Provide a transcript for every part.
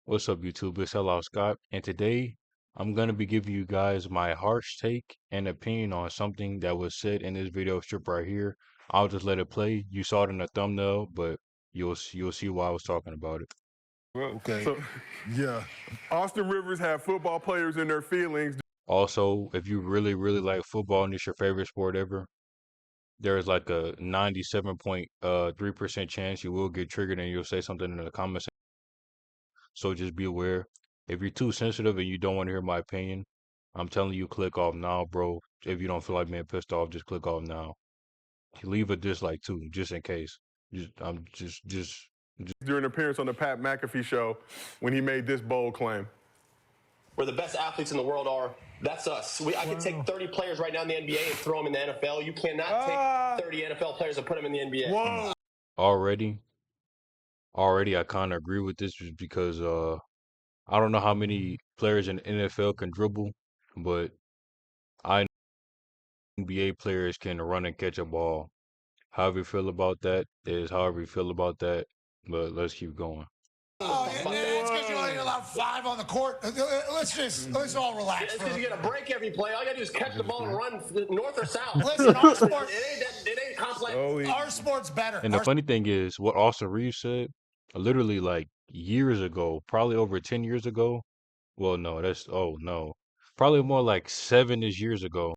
What's up, YouTube? It's Hello Scott, and today I'm gonna be giving you guys my harsh take and opinion on something that was said in this video strip right here. I'll just let it play. You saw it in the thumbnail, but you'll see why I was talking about it. Well, Okay. so Yeah. Austin Rivers had football players in their feelings. Also, if you really like football and it's your favorite sport ever, there's like a 97.3% chance you will get triggered and you'll say something in the comments. So just be aware. If you're too sensitive and you don't want to hear my opinion, I'm telling you, click off now, bro. If you don't feel like being pissed off, just click off now. Leave a dislike too, just in case. Just. During an appearance on the Pat McAfee show when he made this bold claim. Where the best athletes in the world are, that's us. I could take 30 players right now in the NBA and throw them in the NFL. You cannot take 30 NFL players and put them in the NBA. Whoa. Already, I kind of agree with this just because I don't know how many players in the NFL can dribble, but I know NBA players can run and catch a ball. However you feel about that is however you feel about that, but let's keep going. Oh, it's because you only allowed 5 on the court. Let's all relax. It's because you get a break every play. All you gotta do is catch the ball and run north or south. Listen, our sport, It ain't complex. our sport's better. And the funny thing is, what Austin Reeves said, literally like years ago, probably over 10 years ago. Well, no, oh no, probably more like 7-ish years ago,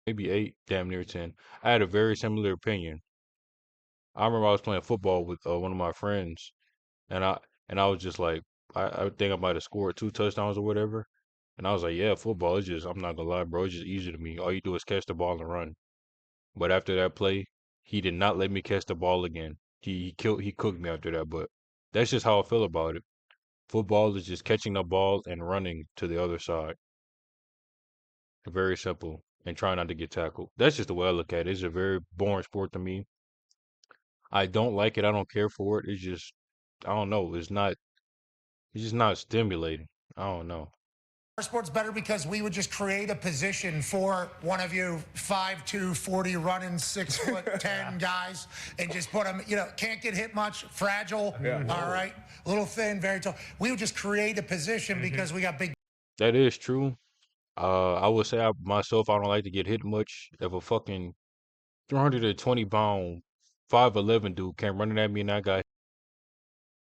maybe 8, damn near 10. I had a very similar opinion. I remember I was playing football with one of my friends, and I was just like, I think I might have scored 2 touchdowns or whatever. And I was like, yeah, football is just, I'm not gonna lie, bro, it's just easy to me. All you do is catch the ball and run. But after that play, he did not let me catch the ball again. He cooked me after that. But that's just how I feel about it. Football is just catching the ball and running to the other side. Very simple. And try not to get tackled. That's just the way I look at it. It's a very boring sport to me. I don't like it. I don't care for it. It's just, I don't know. It's just not stimulating. I don't know. Our sport's better because we would just create a position for one of you 5'2", 40 running 6'10" guys and just put them, can't get hit much, fragile, all right, a little thin, very tall. We would just create a position because we got big. That is true. I would say myself, I don't like to get hit much. If a fucking 320-pound, 5'11" dude came running at me and I got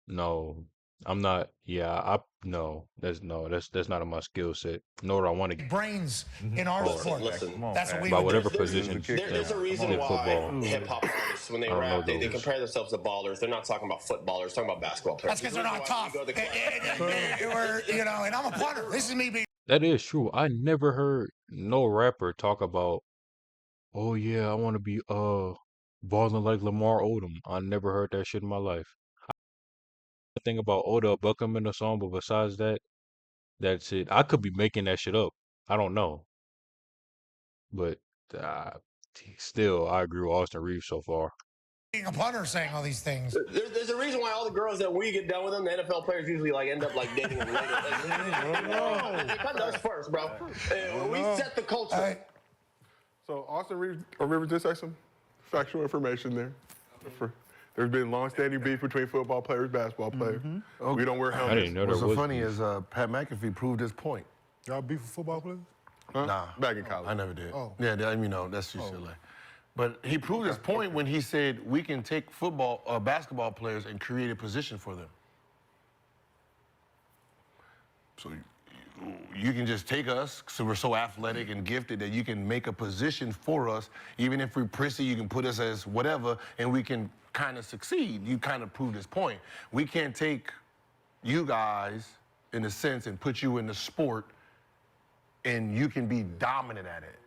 no, I'm not. Yeah, no, that's not in my skill set. Nor do I want to get Brains in our sport. Listen, That's what we by would whatever do. position there's a reason in why football. hip hop artists, when they I don't know rap, they those. compare themselves to ballers. They're not talking about footballers, they're talking about basketball players. That's because they're not tough. Go to the club. And I'm a punter. This is me being. That is true. I never heard no rapper talk about, oh yeah, I want to be balling like Lamar Odom. I never heard that shit in my life. I think about Odell Beckham in the song, but besides that, that's it. I could be making that shit up. I don't know. But uh, still, I agree with Austin Reeves so far. Being a punter saying all these things. There's a reason why all the girls that we get done with them, the NFL players usually end up dating them later. They cut us first, bro. We set the culture. So Austin Rivers did say some factual information there. There's been long-standing beef between football players, basketball players. We don't wear helmets. I didn't know there What's so was funny beef. is Pat McAfee proved his point. Y'all beef with football players? Huh? Nah, Back in college. I never did. Oh. Yeah, that's just silly. But he proved his point when he said we can take basketball players and create a position for them. So you can just take us, so we're so athletic and gifted that you can make a position for us. Even if we're prissy, you can put us as whatever, and we can kind of succeed. You kind of proved his point. We can't take you guys, in a sense, and put you in the sport, and you can be dominant at it.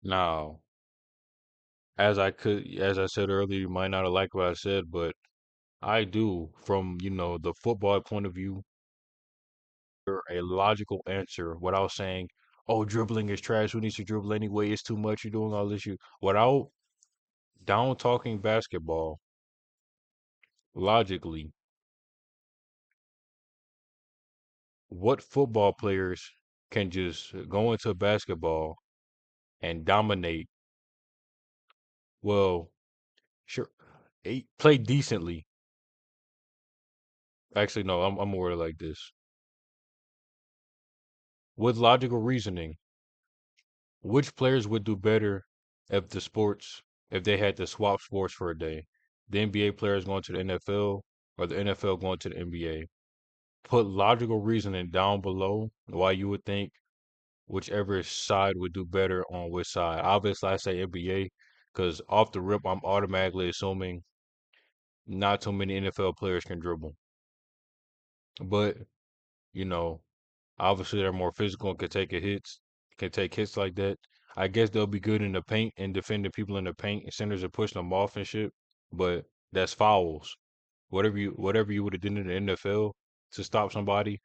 Now, as I said earlier, you might not have liked what I said, but I do, from the football point of view, a logical answer without saying, "Oh, dribbling is trash. Who needs to dribble anyway? It's too much. You're doing all this." Without down talking basketball, logically, what football players can just go into basketball and dominate? Well, sure, play decently Actually, no, I'm gonna word it like this. With logical reasoning, which players would do better if they had to swap sports for a day? The NBA players going to the NFL or the NFL going to the NBA? Put logical reasoning down below why you would think whichever side would do better on which side. Obviously, I say NBA because off the rip, I'm automatically assuming not too many NFL players can dribble. But, you know, obviously they're more physical and can take hits like that. I guess they'll be good in the paint and defending people in the paint and centers are pushing them off and shit. But that's fouls. Whatever you would have done in the NFL to stop somebody,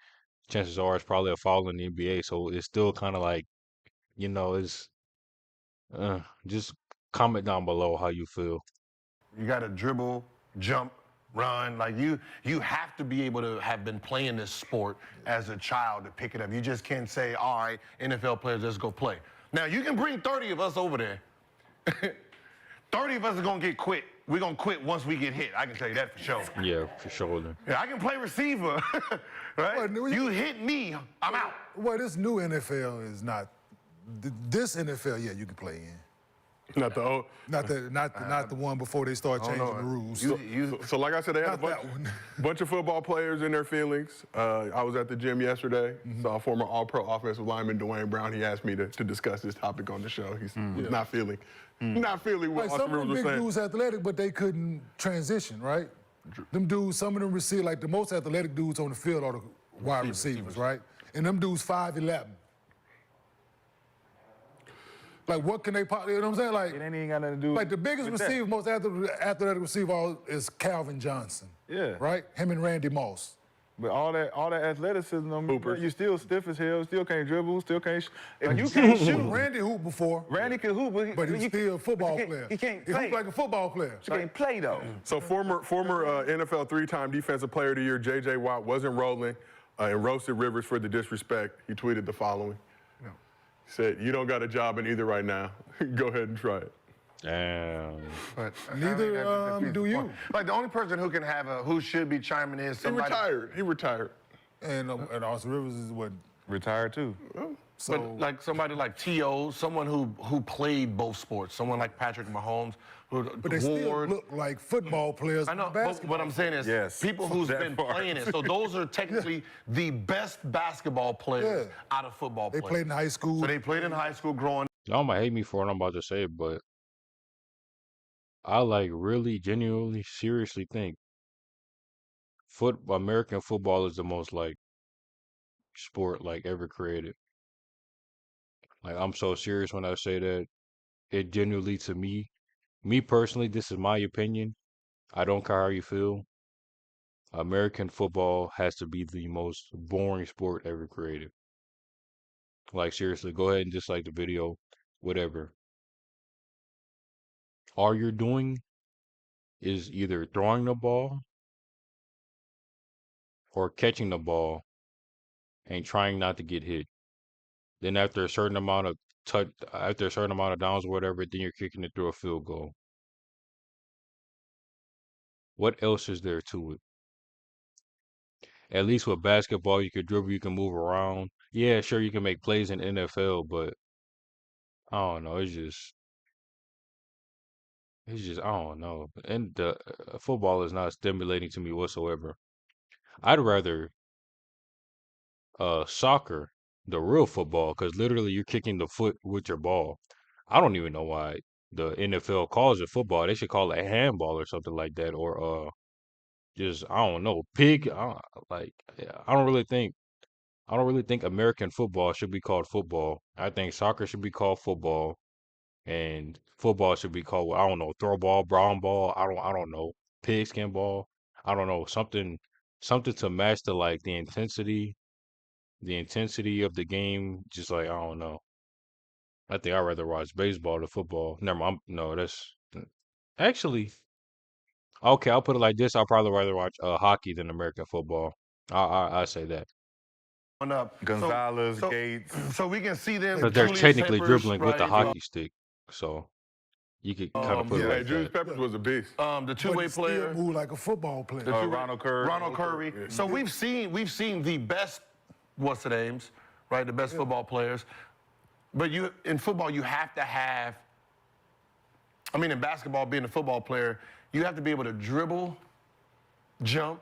chances are it's probably a foul in the NBA. So it's still kind of like, it's just comment down below how you feel. You got to dribble, jump, run. Like you have to be able to have been playing this sport as a child to pick it up. You just can't say, all right, NFL players, let's go play. Now, you can bring 30 of us over there. 30 of us are going to get quit. We're going to quit once we get hit. I can tell you that for sure. Yeah, for sure. Yeah, I can play receiver, right? Well, you hit me, I'm out. Well, this new NFL is not. This NFL, yeah, you can play in. Not the old. Not the one before they start changing the rules. So like I said, they had a Not that one. bunch of football players in their feelings. I was at the gym yesterday. Saw former All-Pro offensive lineman Dwayne Brown. He asked me to discuss this topic on the show. He was not feeling what Like some Austin of Rivers them was big saying. dudes athletic, but they couldn't transition, right? Them dudes, some of them receive, like the most athletic dudes on the field are the wide receivers, right? And them dudes 5'11". Like, what can they, you know what I'm saying? Like, It ain't even got nothing to do like the biggest with that. receiver, most athletic receiver is Calvin Johnson. Yeah. Right? Him and Randy Moss. But all that athleticism, Hoopers. you still stiff as hell, still can't dribble, still can't. If you can't shoot, Randy hooped before, Randy can hoop, but he's still a football he player. He can't He play. hooped like a football player. He can't play though. So former NFL three-time Defensive Player of the Year J.J. Watt wasn't rolling and roasted Rivers for the disrespect. He tweeted the following. He said, "You don't got a job in either right now. Go ahead and try it." Damn. But Neither do you. Like the only person who can who should be chiming in is somebody. He retired. And Austin Rivers is what? Retired too. So, But like somebody like T.O., someone who played both sports, someone like Patrick Mahomes, but they still look like football players. I know, in but basketball. what I'm saying is Yes, people who's that been part. playing it. So those are technically the best basketball players out of football They players. played in high school. So they played in high school growing Y'all might hate me for what I'm about to say, but I like really genuinely seriously think American football is the most like sport like ever created. Like I'm so serious when I say that. It genuinely to me personally, this is my opinion. I don't care how you feel. American football has to be the most boring sport ever created. Like seriously, go ahead and dislike the video, whatever. All you're doing is either throwing the ball or catching the ball and trying not to get hit. Then after a certain amount of downs or whatever, then you're kicking it through a field goal. What else is there to it? At least with basketball, you can dribble, you can move around. Yeah, sure, you can make plays in NFL, but I don't know. I don't know. And the football is not stimulating to me whatsoever. I'd rather soccer, the real football, because literally you're kicking the foot with your ball. I don't even know why the NFL calls it football. They should call it handball or something like that, or just I don't know, pig. Like I don't really think American football should be called football. I think soccer should be called football, and football should be called I don't know, throw ball, brown ball. I don't know, pigskin ball. I don't know, something to match the intensity of the game. Just like I don't know. I think I'd rather watch baseball than football. Never mind. No, that's actually okay. I'll put it like this. I'll probably rather watch hockey than American football. I say that. up. Gonzalez, so, Gates. So we can see them. Because they're Julius technically Peppers, dribbling with the right? hockey stick. So you could kind of put it Hey, like Julius that. Peppers was a beast. The But two-way he still player. move like a football player. Ronald Curry. Ronald Curry. So we've seen the best, what's the names, right? The best football players. But in football, you have to have. I mean, in basketball, being a football player, you have to be able to dribble, jump,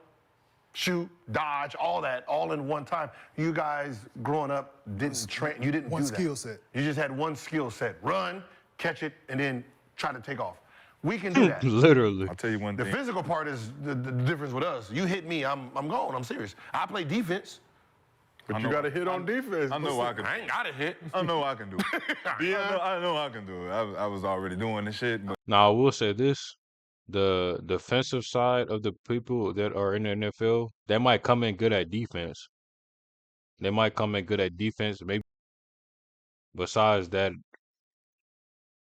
shoot, dodge, all that, all in one time. You guys growing up didn't train. You didn't One do that. skill set. You just had one skill set: run, catch it, and then try to take off. We can do that. Literally. I'll tell you one The thing. physical part is the difference with us. You hit me, I'm gone. I'm serious. I play defense. But you got to hit on defense. I know I can. I ain't got to hit. I know I can do it. I know I can do it. I was already doing the shit, but Now, I will say this. The defensive side of the people that are in the NFL, they might come in good at defense. They might come in good at defense. Maybe besides that,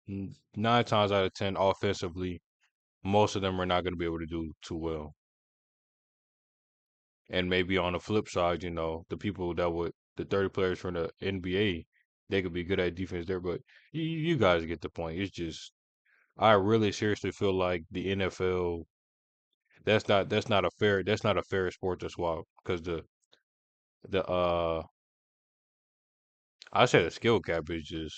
9 times out of 10 offensively, most of them are not going to be able to do too well. And maybe on the flip side, the people the 30 players from the NBA, they could be good at defense there. But you guys get the point. It's just, I really seriously feel like the NFL, that's not a fair sport to swap, because I say the skill gap is just.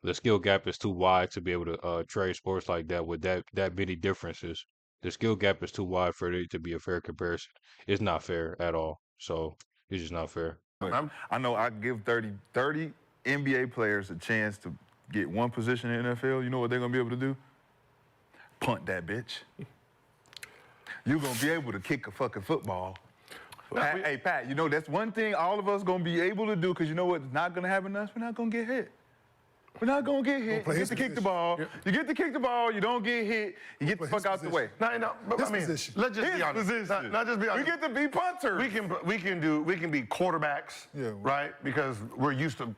The skill gap is too wide to be able to trade sports like that with that many differences. The skill gap is too wide for it to be a fair comparison. It's not fair at all. So it's just not fair. I know I give 30 NBA players a chance to get one position in the NFL. You know what they're gonna be able to do? Punt that bitch. You're gonna be able to kick a fucking football. Pat, hey Pat, that's one thing all of us gonna be able to do, because you know what's not gonna happen to us? We're not gonna get hit. We're not gonna get hit. You get to kick the ball. You get to kick the ball. You don't get hit. You get the fuck out the way. No, but His I mean, position. let's just His be honest. position. Not just be honest. We get to be punters. We can be quarterbacks, Yeah. right? Because we're used to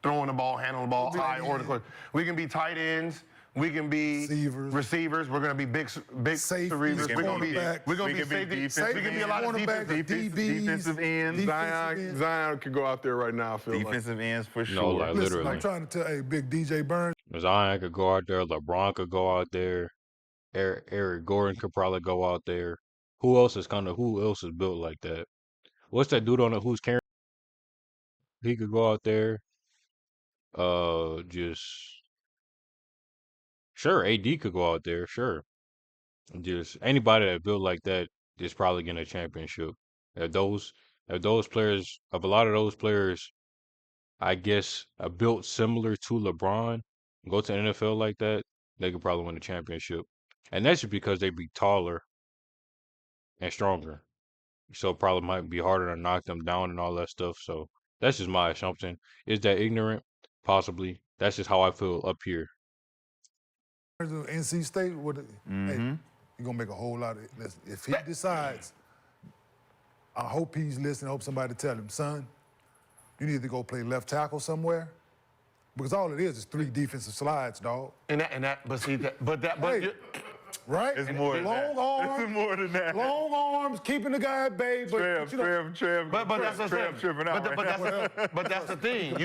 throwing the ball, handling the ball, high or the court. We can be tight ends. We can be receivers. We're gonna be big Safeties, receivers. We're gonna be cornerbacks. safety. We can be a lot of defensive ends, defensive ends. Zion could go out there right now, I feel Defensive ends for No, sure. like Listen, literally. I'm trying to tell, big DJ Burns, Zion could go out there. LeBron could go out there. Eric Gordon could probably go out there. Who else is built like that? What's that dude on the who's carrying? He could go out there. Just sure. AD could go out there. Sure. Just anybody that built like that is probably getting a championship. If those players, of a lot of those players, I guess, are built similar to LeBron, go to the NFL like that, they could probably win a championship. And that's just because they be taller and stronger. So it probably might be harder to knock them down and all that stuff. So that's just my assumption. Is that ignorant? Possibly. That's just how I feel up here. NC State, hey, you're gonna make a whole lot of. Listen, if he decides, I hope he's listening. I hope somebody tell him, son, you need to go play left tackle somewhere, because all it is 3 defensive slides, dog. But Right? It's more than that. It's more than that. Long arms, keeping the guy at bay, but Trev. But that's the thing. Tripping out right now. But that's the thing.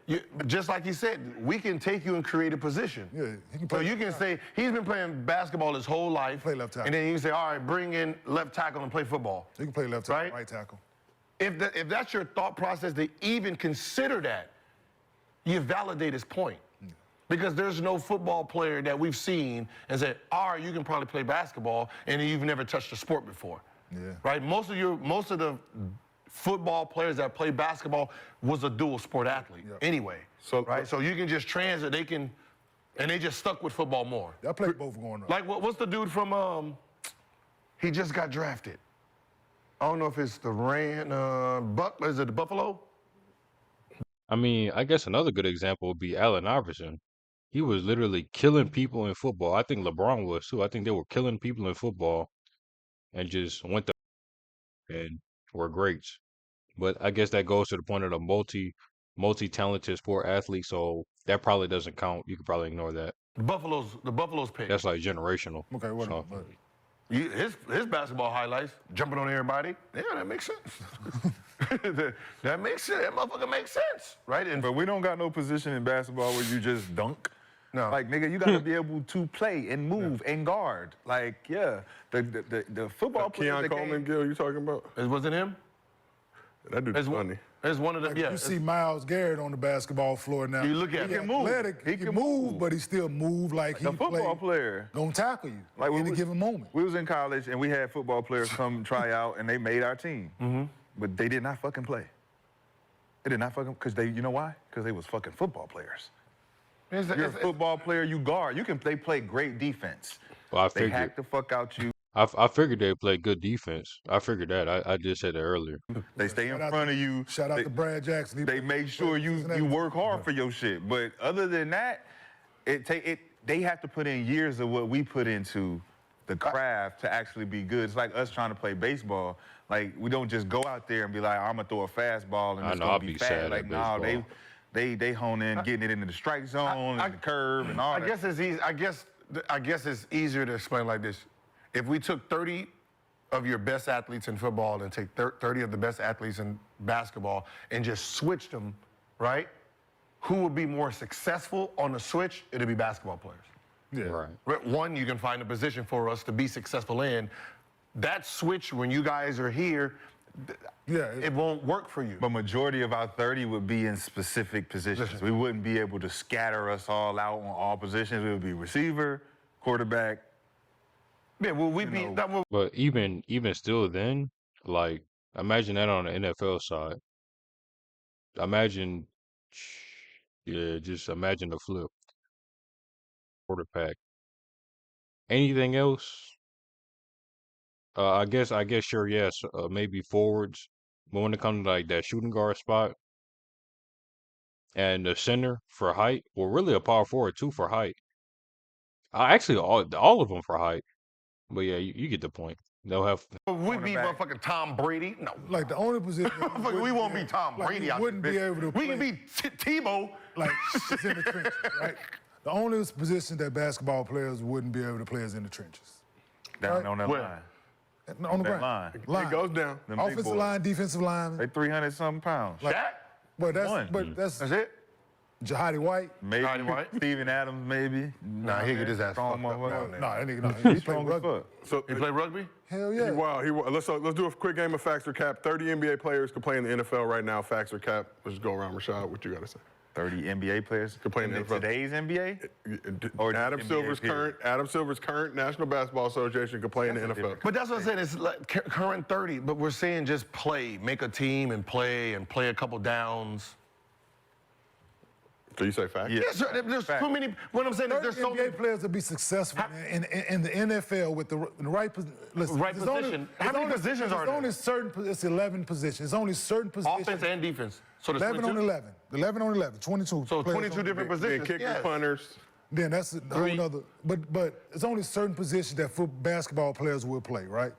You just like you said, we can take you and create a position. Yeah, he can So play you can say he's been playing basketball his whole life. Play left tackle. And then you can say, all right, bring in left tackle and play football. he can play left tackle, Right? right tackle. If that's your thought process to even consider that, you validate his point. Because there's no football player that we've seen and said, all right, you can probably play basketball and you've never touched a sport before. Yeah. Right? Most of the football players that play basketball was a dual sport athlete anyway. So- right? So you can just transit, and they just stuck with football more. I played both growing up. Like what's the dude from he just got drafted. I don't know if it's the is it the Buffalo? I mean, I guess another good example would be Allen Iverson. He was literally killing people in football. I think LeBron was too. I think they were killing people in football and just went to and were greats. But I guess that goes to the point of the multi-talented sport athlete. So that probably doesn't count. You could probably ignore that. The Buffalo's pick. That's like generational. Okay, whatever. So, His basketball highlights, jumping on everybody. Yeah, that makes sense. that makes sense. That motherfucker makes sense, right? And But we don't got no position in basketball where you just dunk. No. Like, nigga, you gotta be able to play and move and guard. Like, yeah, the football players Keon that Coleman, came, Gil, you talking about? Was it him? That dude's funny. It's one of the, yeah. You see Myles Garrett on the basketball floor now. You look at He him. move. athletic, He he can can move, move. but he still move like he a football played. player. Gonna tackle you Like, at we any was- given moment. We was in college and we had football players come try out and they made our team. But they did not fucking play. They did not fucking, because you know why? Because they was fucking football players. You're a football player, you guard. They play great defense. Well, I They figured. hack the fuck out you. I figured they play good defense. I figured that. I just said that earlier. They stay in Shout out front to- of you. Shout out They- to Brad Jackson. He They played- make sure played you Cincinnati. work hard for your shit. But other than that, they have to put in years of what we put into the craft to actually be good. It's like us trying to play baseball. Like, we don't just go out there and be like, I'm gonna throw a fastball and I it's know, gonna I'll be be fast. sad Like, at no, baseball. they hone in, getting it into the strike zone and the curve and all I that. guess it's easy. I guess it's easier to explain like this. If we took 30 of your best athletes in football and take 30 of the best athletes in basketball and just switched them, right? Who would be more successful on the switch? It'd be basketball players. Yeah. Right. One, you can find a position for us to be successful in. That switch, when you guys are here, Yeah. it won't work for you. But majority of our 30 would be in specific positions. We wouldn't be able to scatter us all out on all positions. It would be receiver, quarterback. Yeah, will we be? know. That will, But even still, then like imagine that on the NFL side. Imagine, yeah, just imagine the flip. Quarterback. Anything else? I guess sure, yes, maybe forwards. But when it comes to like that shooting guard spot and the center for height, well, really a power forward too for height. Actually, all of them for height. But yeah, you get the point. They'll have. will we be Cornerback. motherfucking Tom Brady? No. Like the only position. Motherfucker, we won't be Tom Brady You out wouldn't there, be bitch. able to We can play. be Tebow. Like it's in the trenches, right? The only position that basketball players wouldn't be able to play is in the trenches. Down Right. on that Where? line. On the That ground. line. It goes down. Them big Offensive boys. line, defensive line. They 300-something pounds. Shaq? But One. that's That's it? Jahadi White. Maybe Roddy White? Steven Adams, maybe. Nah, he get his ass Strong fucked up motherfucker. down No, there. that nigga no. He played Strong as rugby. fuck. So He play rugby? Hell yeah. Wow, let's do a quick game of facts or cap. 30 NBA players could play in the NFL right now. Facts or cap. Let's go around, Rashad. What you got to say? 30 NBA players Could play in the NFL. today's NBA? Or Adam NBA Silver's period? current National Basketball Association could play in the NFL. But that's what I'm saying. It's like current 30, but we're saying just play, make a team and play a couple downs. So you say facts? Yeah. Yes, sir. There's Fact. too many. What I'm saying is 30 there's so many. NBA players to be successful in the NFL with the right position. Listen, Right there's only- position. there's How many only- positions are There's there? only certain. It's 11 positions. It's only certain positions. Offense and defense. So there's 11 on 22? 11. 11 on 11. 22. So players 22 on the different bench. Then positions. kickers, Yes. punters. Then that's a whole Three. nother. But it's only certain positions that basketball players will play, right?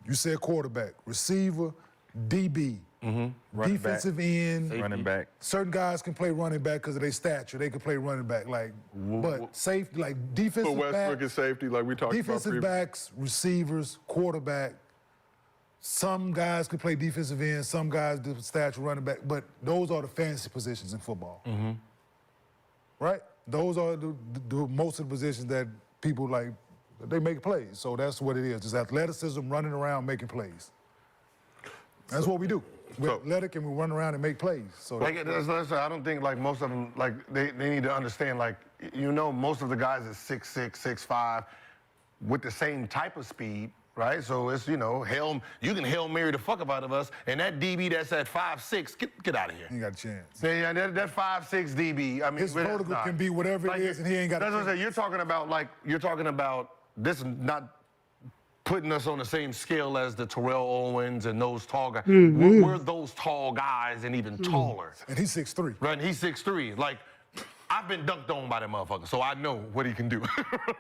You said quarterback, receiver, DB, Running defensive end. Running back. Certain guys can play running back because of their stature. They can play running back, but safety, like Put defensive Westbrook backs, at safety, like we talked about defensive previously. backs, receivers, quarterback. Some guys can play defensive end. Some guys do stature running back. But those are the fantasy positions in football, right? Those are the most of the positions that people like. They make plays, so that's what it is. Just athleticism, running around, making plays. That's what we do. We're so- athletic and we run around and make plays. So Like, I don't think like most of them, like they need to understand, like, most of the guys is 6'6", 6'5", with the same type of speed, right? So it's, you can Hail Mary the fuck up out of us, and that DB that's at 5'6", get out of here. you ain't got a chance. Yeah, that 5'6" DB, I mean, His but that's vertical not- can be whatever it is, and he ain't got a That's what I'm chance. saying. You're talking about this is not putting us on the same scale as the Terrell Owens and those tall guys. We're those tall guys and even taller. And he's 6'3". Right, and he's 6'3". Like, I've been dunked on by that motherfucker, so I know what he can do.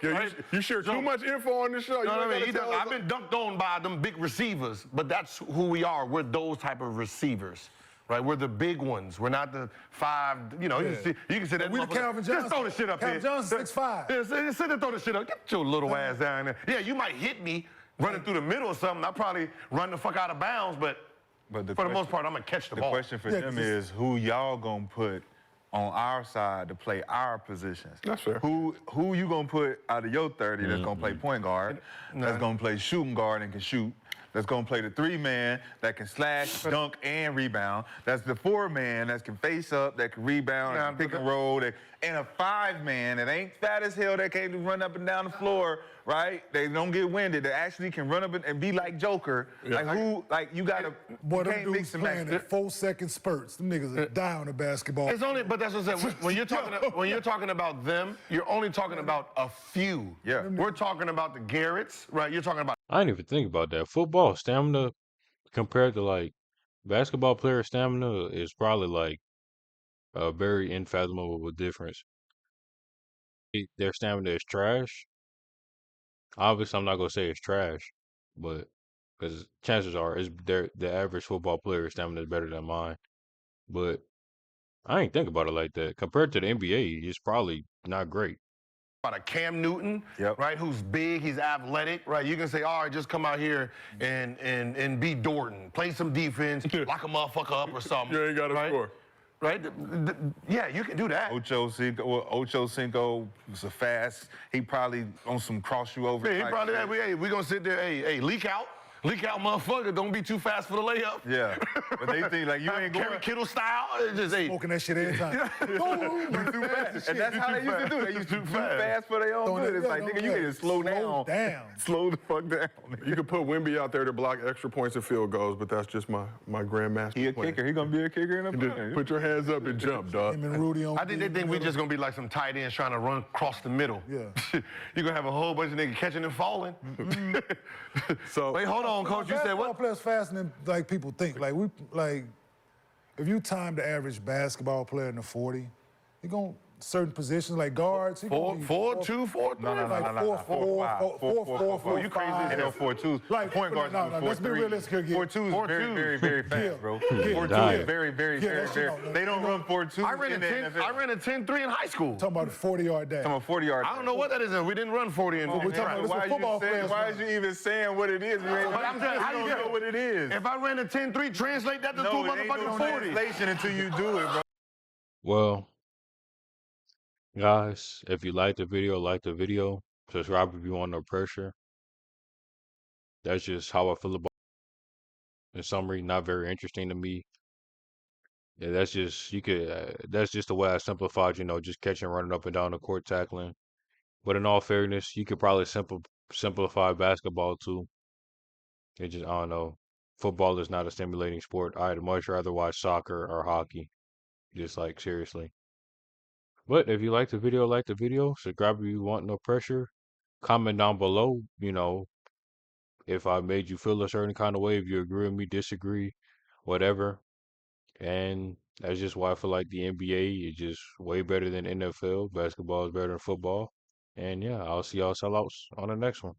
Yeah, Right? you share too So- much info on this show. You know what I ain't mean? gotta tell us- I've been dunked on by them big receivers, but that's who we are. We're those type of receivers. Right, we're the big ones. We're not the five. You can say that. We the motherfucker- Calvin Just Johnson. throw the shit up Calvin here. Johnson, 6'5". Yeah, sit there, throw the shit up. Get your little ass down there. Yeah, you might hit me running through the middle or something. I'll probably run the fuck out of bounds, but But for the most part, I'm gonna catch the The ball. question for Yeah, them 'cause is who y'all gonna put on our side to play our positions. That's fair. Who you gonna put out of your 30 that's gonna play point guard, that's gonna play shooting guard and can shoot, that's gonna play the 3-man that can slash, dunk, and rebound. That's the 4-man that can face up, that can rebound, that can pick and roll, and a 5-man that ain't fat as hell, that can't run up and down the floor, right? They don't get winded. They actually can run up and be like Joker. You gotta, Boy, you them can't dudes mix and playing match. at 4-second spurts. Them niggas are down at basketball. It's only, but that's what I said. When you're talking about them, you're only talking about a few. Yeah. We're talking about the Garretts, right? You're talking about I didn't even think about that. Football stamina compared to like basketball player stamina is probably like a very unfathomable difference. Their stamina is trash. Obviously, I'm not gonna say it's trash, but because chances are the average football player stamina is better than mine. But I ain't think about it like that. Compared to the NBA, it's probably not great. a Cam Newton, right? Who's big, he's athletic, right? You can say, all right, just come out here and be Dorton, play some defense, lock a motherfucker up or something. You ain't got to score. Right? Yeah, you can do that. Ocho Cinco was a fast. He probably on some cross you over. Yeah, he type probably shit. that. We gonna sit there. Hey, leak out, motherfucker. Don't be too fast for the layup. Yeah, but they think like you ain't going. Kerry Kittle style. It's just Smoking that shit every time. You too fast. And that's how they used to do. They used to do fast for their own Throwing good. it- It's yeah, like, no, nigga, you yeah. need to slow down. Slow the fuck down. You could put Wemby out there to block extra points and field goals, but that's just my grandmaster. He a plan. kicker. He gonna be a kicker in a Just minute. put your hands up and jump, dog. Him and Rudy on I think they think we just gonna be like some tight ends trying to run across the middle. Yeah. You're gonna have a whole bunch of niggas catching and falling. So Wait, hold on, coach. You said Basketball what? players faster than like people think. If you time the average basketball player in the 40, you're going certain positions like guards. he gonna be 4-2, 4-3. No. Like 4-4. You crazy as hell. 4-2. Like, Point guards no, do no, let's be 4-3. realistic here, 4-2 is very, very, very fast, Yeah. bro. Yeah. 4-2 Yeah. is very, very, Yeah, very, that's very. what They don't run 4-2 I ran in the NFL. I ran a 10-3 in high school. Talking about a 40-yard dash. I'm a 40-yard. I don't know what that is. We didn't run 40 in we're talking about this Why is is football you saying? players, Why man. is you even saying what it is? You ain't But I'm telling you, you don't know what it is. If I ran a 10-3, translate that to No, two it ain't no motherfucking 40. translation until you do it, bro. Well, guys, if you like the video. Subscribe if you want no pressure. That's just how I feel about it. In summary, not very interesting to me. Yeah, that's just that's just the way I simplified, just catching, running up and down the court, tackling. But in all fairness, you could probably simplify basketball too. It just, I don't know. Football is not a stimulating sport. I'd much rather watch soccer or hockey. Just like seriously. But if you like the video, subscribe if you want no pressure. Comment down below, if I made you feel a certain kind of way, if you agree with me, disagree, whatever. And that's just why I feel like the NBA is just way better than NFL. Basketball is better than football. And yeah, I'll see y'all sellouts on the next one.